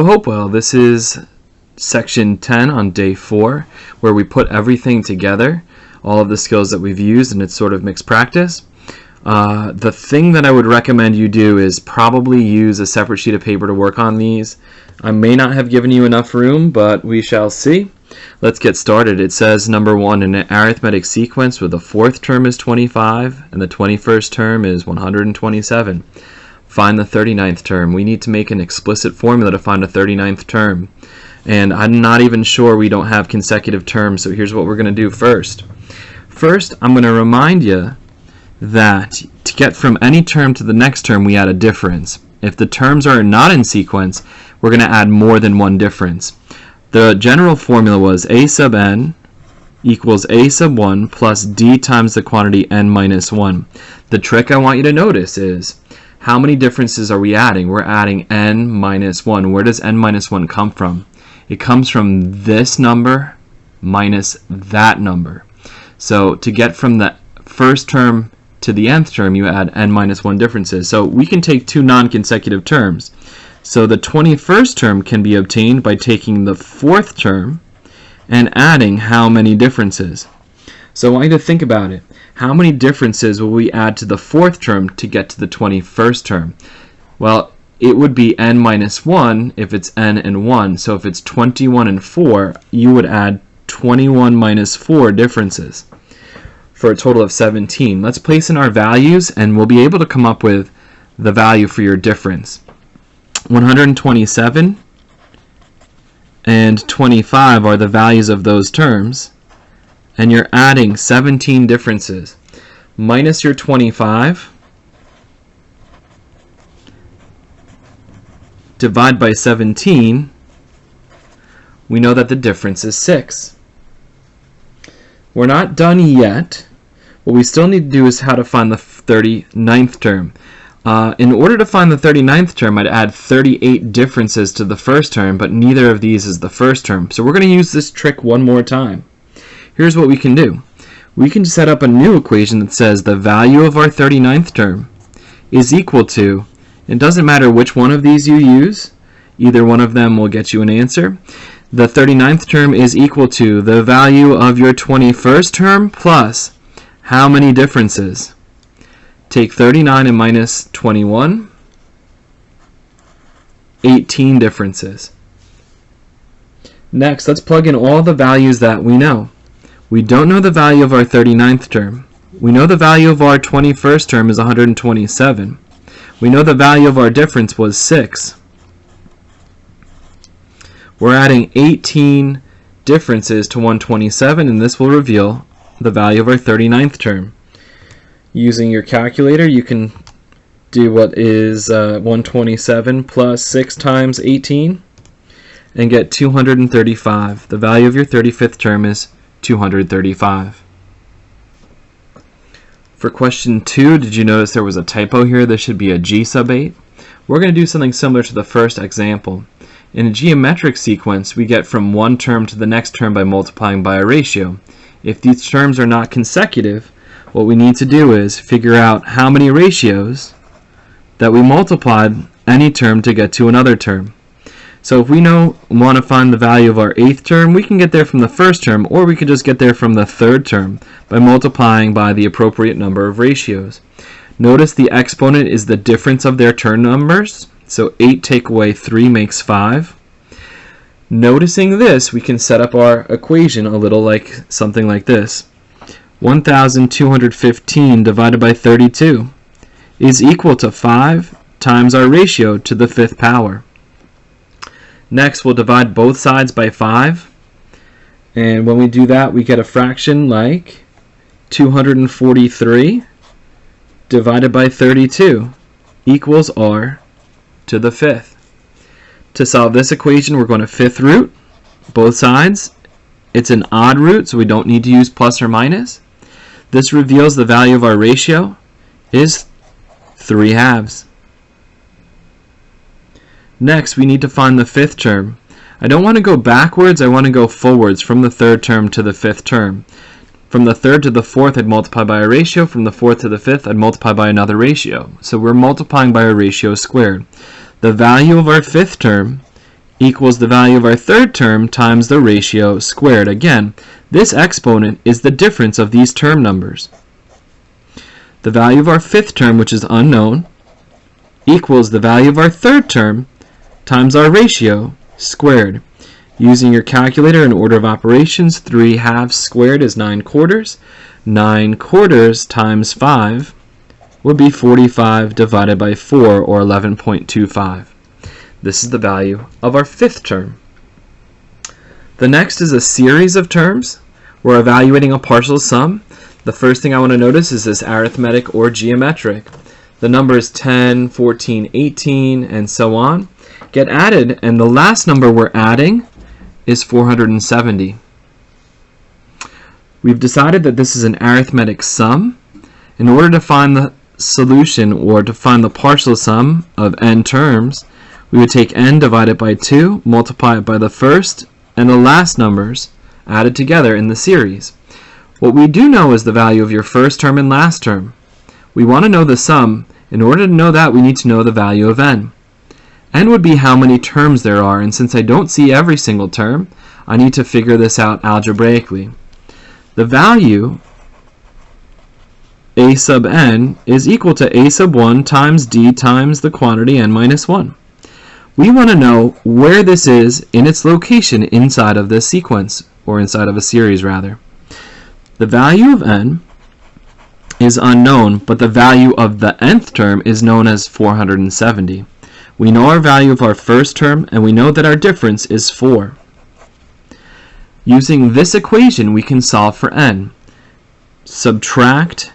Hope well. This is section 10 on day 4, where we put everything together, all of the skills that we've used, and it's sort of mixed practice. The thing that I would recommend you do is probably use a separate sheet of paper to work on these. I may not have given you enough room, but we shall see. Let's get started. It says, number 1, in an arithmetic sequence where the 4th term is 25 and the 21st term is 127. Find the 39th term. We need to make an explicit formula to find a 39th term. And I'm not even sure we don't have consecutive terms, so here's what we're going to do first. First, I'm going to remind you that to get from any term to the next term, we add a difference. If the terms are not in sequence, we're going to add more than one difference. The general formula was a sub n equals a sub 1 plus d times the quantity n minus 1. The trick I want you to notice is, how many differences are we adding? We're adding n minus 1. Where does n minus 1 come from? It comes from this number minus that number. So to get from the first term to the nth term, you add n minus 1 differences. So we can take two non-consecutive terms. So the 21st term can be obtained by taking the 4th term and adding how many differences? So I want you to think about it. How many differences will we add to the 4th term to get to the 21st term? Well, it would be n minus 1 if it's n and 1. So if it's 21 and 4, you would add 21 minus 4 differences for a total of 17. Let's place in our values and we'll be able to come up with the value for your difference. 127 and 25 are the values of those terms, and you're adding 17 differences. Minus your 25, divide by 17, we know that the difference is 6. We're not done yet. What we still need to do is how to find the 39th term. In order to find the 39th term, I'd add 38 differences to the first term, but neither of these is the first term. So we're going to use this trick one more time. Here's what we can do. We can set up a new equation that says the value of our 39th term is equal to, it doesn't matter which one of these you use, either one of them will get you an answer. The 39th term is equal to the value of your 21st term plus how many differences? Take 39 and minus 21, 18 differences. Next, let's plug in all the values that we know. We don't know the value of our 39th term. We know the value of our 21st term is 127. We know the value of our difference was 6. We're adding 18 differences to 127, and this will reveal the value of our 39th term. Using your calculator, you can do what is 127 plus 6 times 18 and get 235. The value of your 35th term is 235. For question 2, did you notice there was a typo here? This should be a G sub 8. We're going to do something similar to the first example. In a geometric sequence, we get from one term to the next term by multiplying by a ratio. If these terms are not consecutive, what we need to do is figure out how many ratios that we multiplied any term to get to another term. So if we want to find the value of our 8th term, we can get there from the first term, or we could just get there from the 3rd term by multiplying by the appropriate number of ratios. Notice the exponent is the difference of their term numbers, so 8 take away 3 makes 5. Noticing this, we can set up our equation a little like something like this. 1,215 divided by 32 is equal to 5 times our ratio to the 5th power. Next, we'll divide both sides by 5, and when we do that, we get a fraction like 243 divided by 32 equals r to the 5th. To solve this equation, we're going to 5th root both sides. It's an odd root, so we don't need to use plus or minus. This reveals the value of our ratio is 3/2. Next, we need to find the 5th term. I don't want to go backwards, I want to go forwards from the 3rd term to the 5th term. From the 3rd to the 4th, I'd multiply by a ratio. From the 4th to the 5th, I'd multiply by another ratio. So we're multiplying by a ratio squared. The value of our 5th term equals the value of our third term times the ratio squared. Again, this exponent is the difference of these term numbers. The value of our fifth term, which is unknown, equals the value of our third term times our ratio squared. Using your calculator in order of operations, 3/2 squared is 9/4. 9/4 times 5 would be 45 divided by 4, or 11.25. This is the value of our fifth term. The next is a series of terms. We're evaluating a partial sum. The first thing I want to notice is this arithmetic or geometric. The numbers 10, 14, 18, and so on get added, and the last number we're adding is 470. We've decided that this is an arithmetic sum. In order to find the solution, or to find the partial sum of n terms, we would take n divided by 2, multiply it by the first and the last numbers added together in the series. What we do know is the value of your first term and last term. We want to know the sum. In order to know that, we need to know the value of n. N would be how many terms there are, and since I don't see every single term, I need to figure this out algebraically. The value a sub n is equal to a sub 1 times d times the quantity n minus 1. We want to know where this is in its location inside of this sequence, or inside of a series rather. The value of n is unknown, but the value of the nth term is known as 470. We know our value of our first term, and we know that our difference is 4. Using this equation, we can solve for n. Subtract,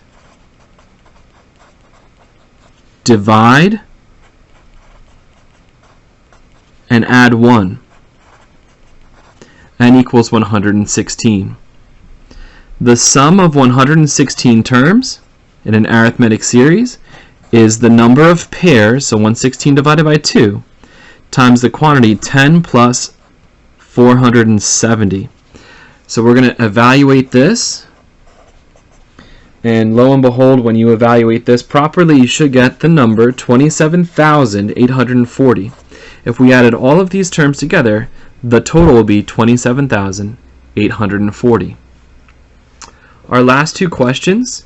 divide, and add 1. N equals 116. The sum of 116 terms in an arithmetic series is the number of pairs, so 116 divided by 2, times the quantity 10 plus 470. So we're going to evaluate this, and lo and behold, when you evaluate this properly, you should get the number 27,840. If we added all of these terms together, the total will be 27,840. Our last two questions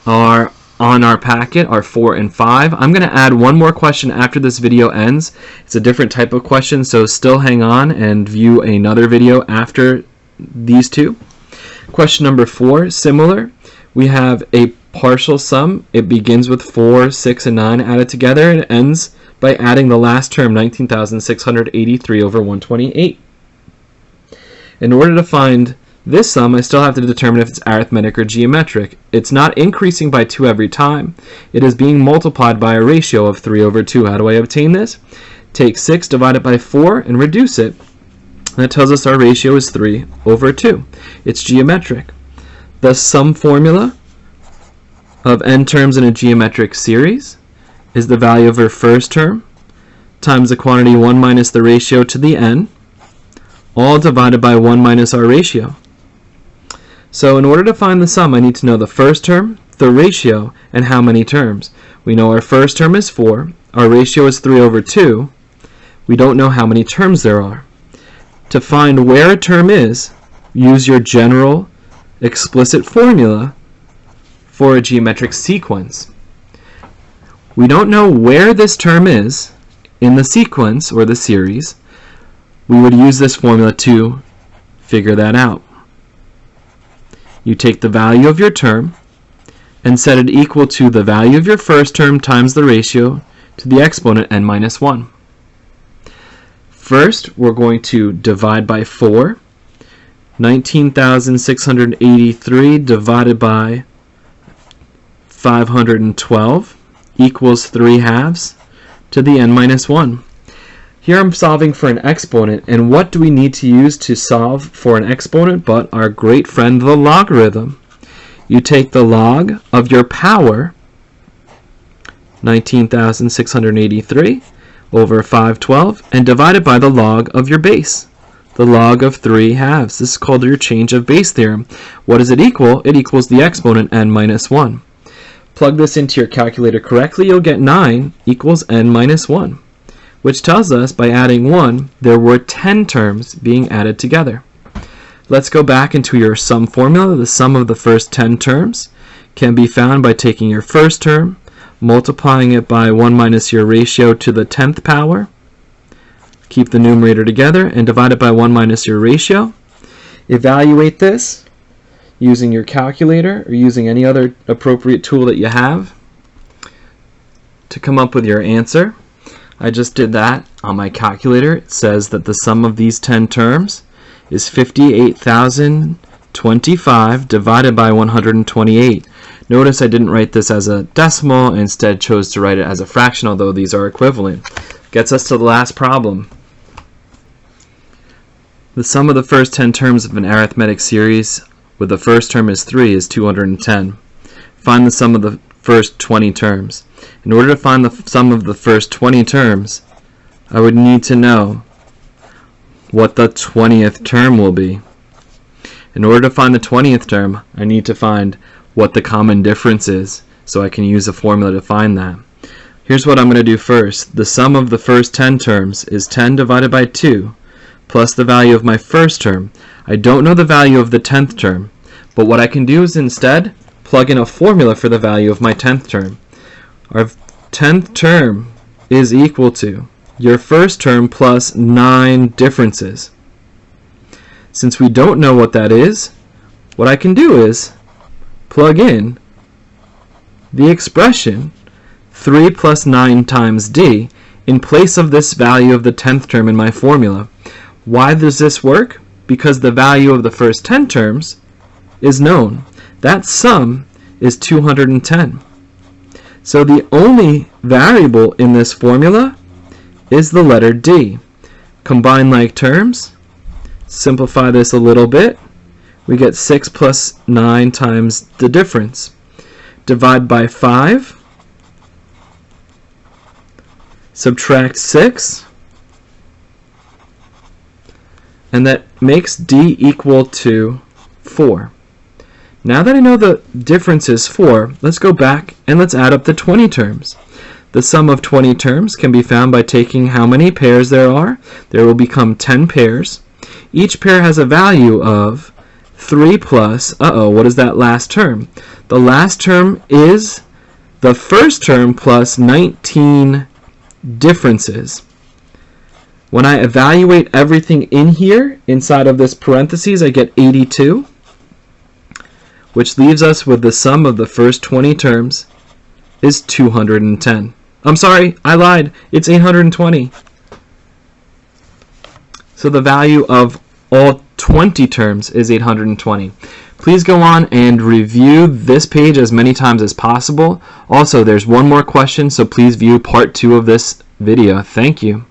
are on our packet are 4 and 5. I'm going to add one more question after this video ends. It's a different type of question, so still hang on and view another video after these two. Question number 4, similar. We have a partial sum. It begins with 4, 6, and 9 added together, and it ends by adding the last term, 19,683 over 128. In order to find this sum, I still have to determine if it's arithmetic or geometric. It's not increasing by 2 every time. It is being multiplied by a ratio of 3 over 2. How do I obtain this? Take 6, divide it by 4, and reduce it. That tells us our ratio is 3 over 2. It's geometric. The sum formula of n terms in a geometric series is the value of our first term times the quantity 1 minus the ratio to the n, all divided by 1 minus our ratio. So in order to find the sum, I need to know the first term, the ratio, and how many terms. We know our first term is 4, our ratio is 3 over 2. We don't know how many terms there are. To find where a term is, use your general explicit formula for a geometric sequence. We don't know where this term is in the sequence or the series. We would use this formula to figure that out. You take the value of your term and set it equal to the value of your first term times the ratio to the exponent n minus 1. First, we're going to divide by 4. 19,683 divided by 512 equals 3/2 to the n minus 1. Here I'm solving for an exponent, and what do we need to use to solve for an exponent but our great friend the logarithm? You take the log of your power, 19,683 over 512, and divide it by the log of your base, the log of 3/2. This is called your change of base theorem. What does it equal? It equals the exponent n minus 1. Plug this into your calculator correctly, you'll get 9 equals n minus 1. which tells us by adding 1, there were 10 terms being added together. Let's go back into your sum formula. The sum of the first 10 terms can be found by taking your first term, multiplying it by 1 minus your ratio to the 10th power. Keep the numerator together and divide it by 1 minus your ratio. Evaluate this using your calculator or using any other appropriate tool that you have to come up with your answer. I just did that on my calculator. It says that the sum of these 10 terms is 58,025 divided by 128. Notice I didn't write this as a decimal, instead chose to write it as a fraction, although these are equivalent. Gets us to the last problem. The sum of the first 10 terms of an arithmetic series with the first term is 3 is 210. Find the sum of the first 20 terms. In order to find the sum of the first 20 terms, I would need to know what the 20th term will be. In order to find the 20th term, I need to find what the common difference is, so I can use a formula to find that. Here's what I'm going to do first. The sum of the first 10 terms is 10 divided by 2 plus the value of my first term. I don't know the value of the 10th term, but what I can do is instead plug in a formula for the value of my 10th term. Our 10th term is equal to your first term plus 9 differences. Since we don't know what that is, what I can do is plug in the expression 3 plus 9 times d in place of this value of the 10th term in my formula. Why does this work? Because the value of the first 10 terms is known. That sum is 210. So the only variable in this formula is the letter D. Combine like terms, simplify this a little bit, we get 6 plus 9 times the difference. Divide by 5, subtract 6, and that makes D equal to 4. Now that I know the difference is 4, let's go back and let's add up the 20 terms. The sum of 20 terms can be found by taking how many pairs there are. There will become 10 pairs. Each pair has a value of 3 plus, what is that last term? The last term is the first term plus 19 differences. When I evaluate everything in here, inside of this parentheses, I get 82, which leaves us with the sum of the first 20 terms is 210. I'm sorry, I lied. It's 820. So the value of all 20 terms is 820. Please go on and review this page as many times as possible. Also, there's one more question, so please view part 2 of this video. Thank you.